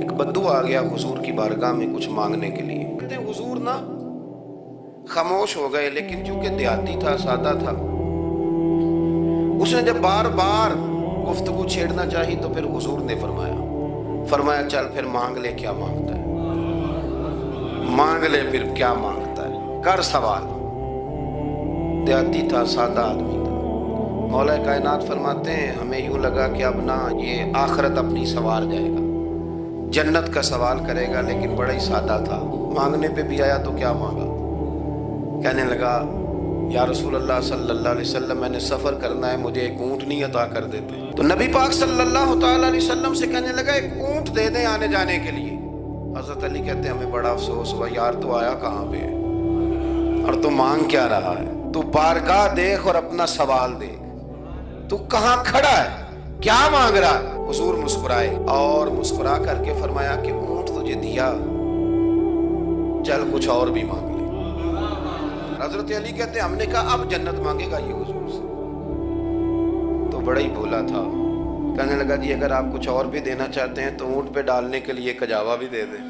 ایک بدو آ گیا حضور کی بارگاہ میں کچھ مانگنے کے لیے. کہتے ہیں حضور نا خاموش ہو گئے، لیکن چونکہ دیہاتی تھا، سادہ تھا، اس نے جب بار بار گفتگو چھیڑنا چاہی تو پھر حضور نے فرمایا چل پھر مانگ لے کیا مانگتا ہے، مانگ لے پھر کیا مانگتا ہے، کر سوال. دیہاتی تھا، سادہ آدمی تھا. مولا کائنات فرماتے ہیں ہمیں یوں لگا کہ اب نہ یہ آخرت اپنی سوار جائے گا، جنت کا سوال کرے گا، لیکن بڑا ہی سادہ تھا. مانگنے پہ بھی آیا تو کیا مانگا؟ کہنے لگا یا رسول اللہ صلی اللہ علیہ وسلم میں نے سفر کرنا ہے، مجھے ایک اونٹنی عطا کر دیتے. تو نبی پاک صلی اللہ تعالی علیہ وسلم سے کہنے لگا ایک اونٹ دے دیں آنے جانے کے لیے. حضرت علی کہتے ہیں ہمیں بڑا افسوس ہوا، یار تو آیا کہاں پہ ہے اور تو مانگ کیا رہا ہے؟ تو بارگاہ دیکھ اور اپنا سوال دیکھ، تو کہاں کھڑا ہے، کیا مانگ رہا ہے؟ حضور مسکرائے اور مسکرا کر کے فرمایا کہ اونٹ تجھے دیا، چل کچھ اور بھی مانگ لے. حضرت علی کہتے ہیں ہم نے کہا اب جنت مانگے گا یہ حضور سے. تو بڑا ہی بھولا تھا، کہنے لگا جی اگر آپ کچھ اور بھی دینا چاہتے ہیں تو اونٹ پہ ڈالنے کے لیے کجاوا بھی دے دیں.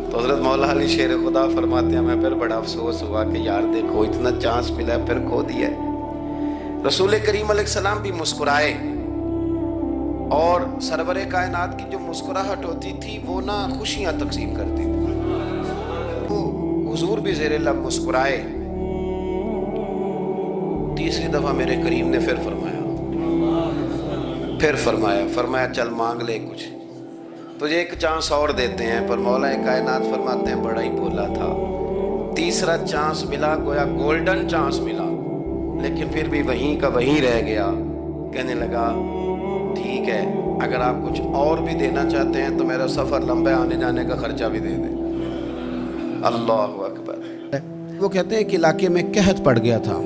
تو حضرت مولا علی شیر خدا فرماتے ہیں ہمیں پھر بڑا افسوس ہوا کہ یار دیکھو اتنا چانس ملا پھر کھو دیا. رسول کریم علیہ السلام بھی مسکرائے، اور سرور کائنات کی جو مسکراہٹ ہوتی تھی وہ نہ خوشیاں تقسیم کرتی تھی. تو حضور بھی زیر لب مسکرائے. تیسری دفعہ میرے کریم نے پھر فرمایا چل مانگ لے کچھ، تجھے ایک چانس اور دیتے ہیں. پر مولا کائنات فرماتے ہیں بڑا ہی بولا تھا، تیسرا چانس ملا، گویا گولڈن چانس ملا، لیکن پھر بھی وہیں کا وہیں رہ گیا. کہنے لگا ٹھیک ہے اگر آپ کچھ اور بھی دینا چاہتے ہیں تو میرا سفر لمبا آنے جانے کا خرچہ بھی دے دیں. اللہ اکبر. وہ کہتے ہیں کہ علاقے میں قحط پڑ گیا تھا،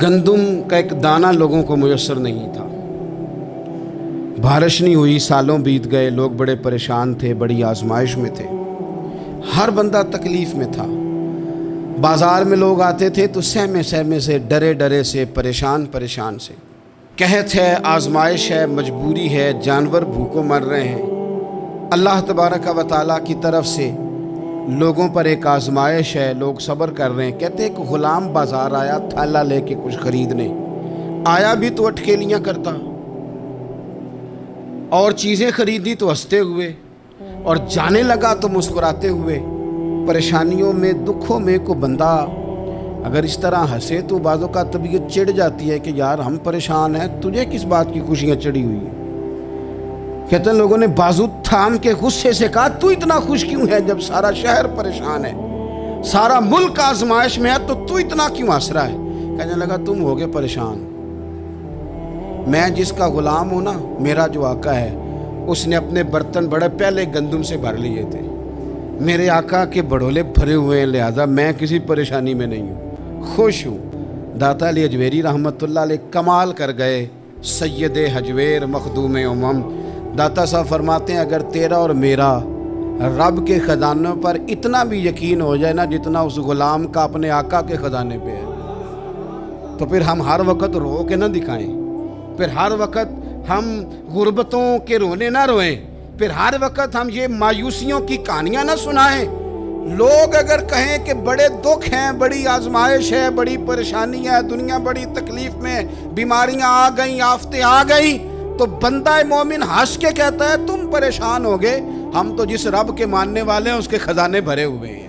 گندم کا ایک دانہ لوگوں کو میسر نہیں تھا، بارش نہیں ہوئی، سالوں بیت گئے، لوگ بڑے پریشان تھے، بڑی آزمائش میں تھے، ہر بندہ تکلیف میں تھا. بازار میں لوگ آتے تھے تو سہمے سے، ڈرے سے، پریشان سے. قحط ہے، آزمائش ہے، مجبوری ہے، جانور بھوکوں مر رہے ہیں. اللہ تبارک و تعالیٰ کی طرف سے لوگوں پر ایک آزمائش ہے، لوگ صبر کر رہے ہیں. کہتے ہیں کہ غلام بازار آیا تھیلا لے کے کچھ خریدنے آیا، بھی تو اٹکیلیاں کرتا، اور چیزیں خریدی تو ہنستے ہوئے، اور جانے لگا تو مسکراتے ہوئے. پریشانیوں میں، دکھوں میں کو بندہ اگر اس طرح ہنسے تو بعضوں کا طبیعت چڑ جاتی ہے کہ یار ہم پریشان ہیں، تجھے کس بات کی خوشیاں چڑھی ہوئی ہیں. کہتے ہیں لوگوں نے بازو تھام کے غصے سے کہا تو اتنا خوش کیوں ہے جب سارا شہر پریشان ہے، سارا ملک آزمائش میں ہے، تو اتنا کیوں ہنس رہا ہے؟ کہنے لگا تم ہوگے پریشان، میں جس کا غلام ہوں نا، میرا جو آقا ہے اس نے اپنے برتن بڑے پہلے گندم سے بھر لیے تھے، میرے آقا کے بڑولے بھرے ہوئے ہیں، لہذا میں کسی پریشانی میں نہیں ہوں، خوش ہوں. داتا علی حجویری رحمت اللہ علیہ کمال کر گئے، سید حجویر مخدوم امم. داتا صاحب فرماتے ہیں اگر تیرا اور میرا رب کے خزانوں پر اتنا بھی یقین ہو جائے نا جتنا اس غلام کا اپنے آقا کے خزانے پہ ہے، تو پھر ہم ہر وقت رو کے نہ دکھائیں، پھر ہر وقت ہم غربتوں کے رونے نہ روئیں، پھر ہر وقت ہم یہ مایوسیوں کی کہانیاں نہ سنائیں. لوگ اگر کہیں کہ بڑے دکھ ہیں، بڑی آزمائش ہے، بڑی پریشانی ہے، دنیا بڑی تکلیف میں، بیماریاں آ گئیں، آفتیں آ گئیں، تو بندہ مومن ہنس کے کہتا ہے تم پریشان ہوگے، ہم تو جس رب کے ماننے والے ہیں اس کے خزانے بھرے ہوئے ہیں،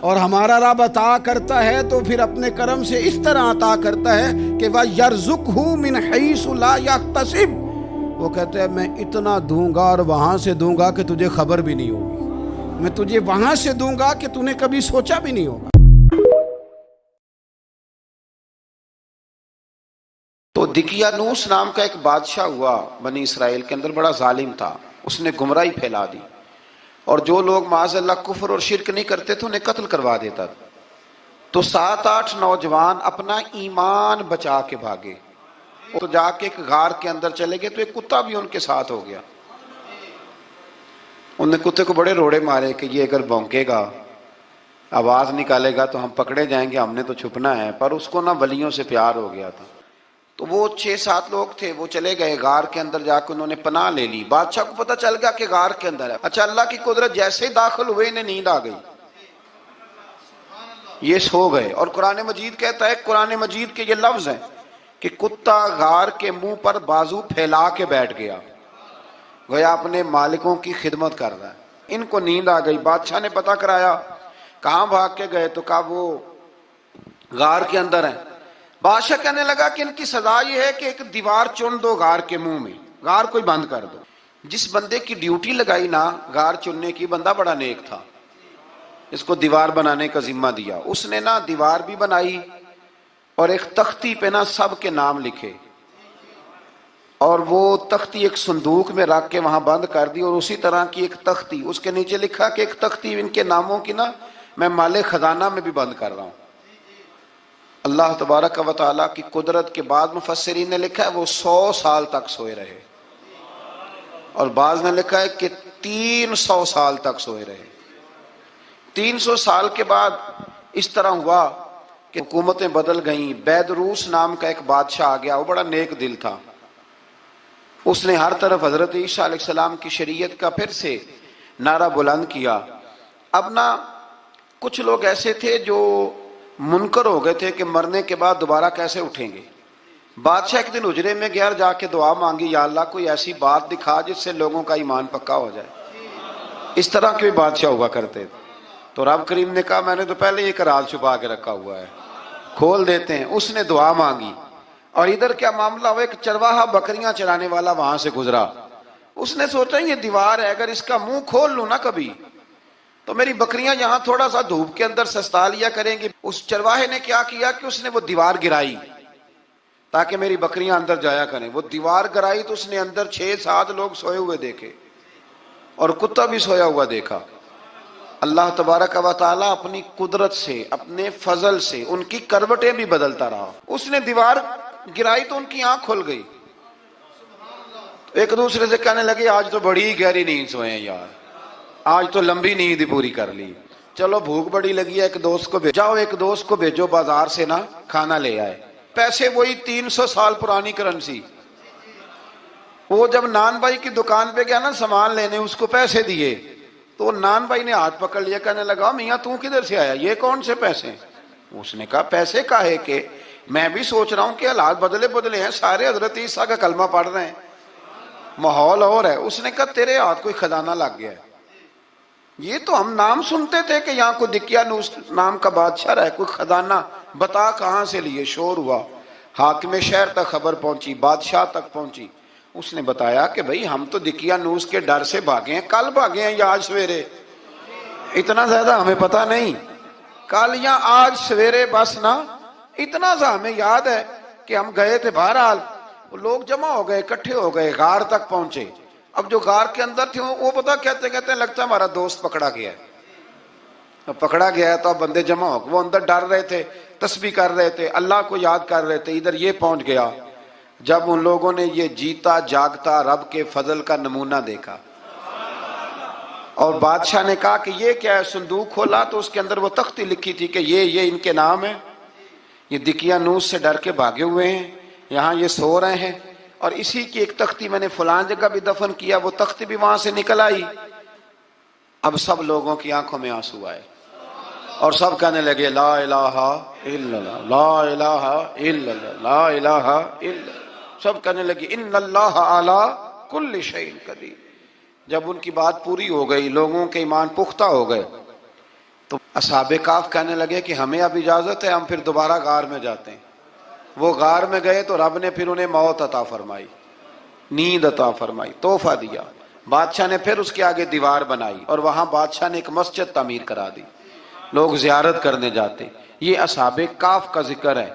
اور ہمارا رب عطا کرتا ہے تو پھر اپنے کرم سے اس طرح عطا کرتا ہے کہ وَيَرْزُقْهُ مِنْ حَيْثُ لَا يَحْتَسِبُ. وہ کہتے ہیں میں اتنا دوں گا اور وہاں سے دوں گا کہ تجھے خبر بھی نہیں ہوگی، میں تجھے وہاں سے دوں گا کہ تو نے کبھی سوچا بھی نہیں ہوگا. تو دقیانوس نام کا ایک بادشاہ ہوا بنی اسرائیل کے اندر، بڑا ظالم تھا، اس نے گمراہی پھیلا دی، اور جو لوگ معاذ اللہ کفر اور شرک نہیں کرتے تھے انہیں قتل کروا دیتا تھا. تو 7-8 نوجوان اپنا ایمان بچا کے بھاگے، تو جا کے ایک غار کے اندر چلے گئے، تو ایک کتا بھی ان کے ساتھ ہو گیا. انہوں نے کتے کو بڑے روڑے مارے کہ یہ اگر بھونکے گا، آواز نکالے گا تو ہم پکڑے جائیں گے، ہم نے تو چھپنا ہے. پر اس کو نہ ولیوں سے پیار ہو گیا تھا، تو وہ 6-7 لوگ تھے، وہ چلے گئے غار کے اندر، جا کے انہوں نے پناہ لے لی. بادشاہ کو پتہ چل گیا کہ غار کے اندر ہے. اچھا، اللہ کی قدرت، جیسے ہی داخل ہوئے انہیں نیند آ گئی، یہ سو گئے. اور قرآن مجید کہتا ہے، قرآن مجید کے یہ لفظ ہیں کہ کتا غار کے منہ پر بازو پھیلا کے بیٹھ گیا، گویا اپنے مالکوں کی خدمت کر رہا ہے. ان کو نیند آ گئی. بادشاہ نے پتہ کرایا، کہاں بھاگ کے گئے؟ تو کہا وہ غار کے اندر ہیں. بادشاہ کہنے لگا کہ ان کی سزا یہ ہے کہ ایک دیوار چن دو غار کے منہ میں، غار کوئی بند کر دو. جس بندے کی ڈیوٹی لگائی نا غار چننے کی، بندہ بڑا نیک تھا، اس کو دیوار بنانے کا ذمہ دیا. اس نے نا دیوار بھی بنائی اور ایک تختی پہ نا سب کے نام لکھے، اور وہ تختی ایک صندوق میں رکھ کے وہاں بند کر دی. اور اسی طرح کی ایک تختی اس کے نیچے لکھا کہ ایک تختی ان کے ناموں کی نا میں مال خزانہ میں بھی بند کر رہا ہوں. اللہ تبارک و تعالیٰ کی قدرت کے بعد مفسرین نے لکھا ہے وہ 100 سال تک سوئے رہے، اور بعض نے لکھا ہے کہ 300 سال تک سوئے رہے. 300 سال کے بعد اس طرح ہوا کہ حکومتیں بدل گئیں. بیدروس نام کا ایک بادشاہ آ گیا، وہ بڑا نیک دل تھا. اس نے ہر طرف حضرت عیسیٰ علیہ السلام کی شریعت کا پھر سے نعرہ بلند کیا. اب نا کچھ لوگ ایسے تھے جو منکر ہو گئے تھے کہ مرنے کے بعد دوبارہ کیسے اٹھیں گے. بادشاہ ایک دن حجرے میں گیا، جا کے دعا مانگی، یا اللہ کوئی ایسی بات دکھا جس سے لوگوں کا ایمان پکا ہو جائے. اس طرح کے بھی بادشاہ ہوا کرتے تھے. تو رب کریم نے کہا میں نے تو پہلے یہ راز چھپا کے رکھا ہوا ہے، کھول دیتے ہیں. اس نے دعا مانگی، اور ادھر کیا معاملہ ہوا، ایک چرواہا بکریاں چرانے والا وہاں سے گزرا. اس نے سوچا یہ دیوار ہے، اگر اس کا منہ کھول لوں نا کبھی تو میری بکریاں یہاں تھوڑا سا دھوپ کے اندر سستا لیا کریں گی. اس چرواہے نے کیا کیا کہ اس نے وہ دیوار گرائی تاکہ میری بکریاں اندر جایا کریں. وہ دیوار گرائی تو اس نے اندر 6-7 لوگ سوئے ہوئے دیکھے، اور کتا بھی سویا ہوا دیکھا. اللہ تبارک و تعالیٰ اپنی قدرت سے، اپنے فضل سے ان کی کروٹیں بھی بدلتا رہا. اس نے دیوار گرائی تو ان کی آنکھ کھل گئی. ایک دوسرے سے کہنے لگے آج تو بڑی گہری نیند سوئے ہیں یار، آج تو لمبی نیند ہی پوری کر لی. چلو بھوک بڑی لگی ہے، ایک دوست کو جاؤ، ایک دوست کو بھیجو بازار سے نا کھانا لے آئے. پیسے وہی 300 سال پرانی کرنسی. وہ جب نان بھائی کی دکان پہ گیا نا سامان لینے، اس کو پیسے دیے تو نان بھائی نے ہاتھ پکڑ لیا، کہنے لگا میاں تو کدھر سے آیا، یہ کون سے پیسے؟ اس نے کہا پیسے کاہے کہ میں بھی سوچ رہا ہوں کہ حالات بدلے ہیں، سارے حضرت عیسیٰ کا کلمہ پڑھ رہے ہیں، ماحول اور ہے. اس نے کہا تیرے ہاتھ کوئی خزانہ لگ گیا ہے. یہ تو ہم نام سنتے تھے کہ یہاں کوئی دقیانوس نام کا بادشاہ رہا ہے، کوئی خزانہ، بتا کہاں سے لیے. شور ہوا، حاکم شہر تک خبر پہنچی، بادشاہ تک پہنچی. اس نے بتایا کہ بھئی ہم تو دقیانوس کے ڈر سے بھاگے ہیں، کل بھاگے ہیں یا آج سویرے، اتنا زیادہ ہمیں پتہ نہیں، کل یا آج سویرے بس نا. اتنا سا ہمیں یاد ہے کہ ہم گئے تھے. بہرحال لوگ جمع ہو گئے، اکٹھے ہو گئے، غار تک پہنچے. اب جو غار کے اندر تھے وہ پتا کہتے کہتے لگتا ہے ہمارا دوست پکڑا گیا ہے. اب پکڑا گیا ہے تو اب بندے جمع ہو گئے. وہ اندر ڈر رہے تھے، تسبیح کر رہے تھے، اللہ کو یاد کر رہے تھے. ادھر یہ پہنچ گیا جب ان لوگوں نے یہ جیتا جاگتا رب کے فضل کا نمونہ دیکھا. اور بادشاہ نے کہا کہ یہ کیا ہے. صندوق کھولا تو اس کے اندر وہ تختی لکھی تھی کہ یہ ان کے نام ہے، یہ دقیانوس سے ڈر کے بھاگے ہوئے ہیں، یہاں یہ سو رہے ہیں. اور اسی کی ایک تختی میں نے فلان جگہ بھی دفن کیا، وہ تختی بھی وہاں سے نکل آئی. اب سب لوگوں کی آنکھوں میں آنسو آئے اور سب کہنے لگے لا الہ الا اللہ، لا الہ الا اللہ، لا الہ الا اللہ. سب کہنے لگے ان اللہ علی کل شیء قدیر. جب ان کی بات پوری ہو گئی، لوگوں کے ایمان پختہ ہو گئے، تو اصحاب کہف کہنے لگے کہ ہمیں اب اجازت ہے، ہم پھر دوبارہ غار میں جاتے ہیں. وہ غار میں گئے تو رب نے پھر انہیں موت عطا فرمائی، نیند عطا فرمائی، تحفہ دیا. بادشاہ نے پھر اس کے آگے دیوار بنائی اور وہاں بادشاہ نے ایک مسجد تعمیر کرا دی، لوگ زیارت کرنے جاتے. یہ اصحاب کہف کا ذکر ہے.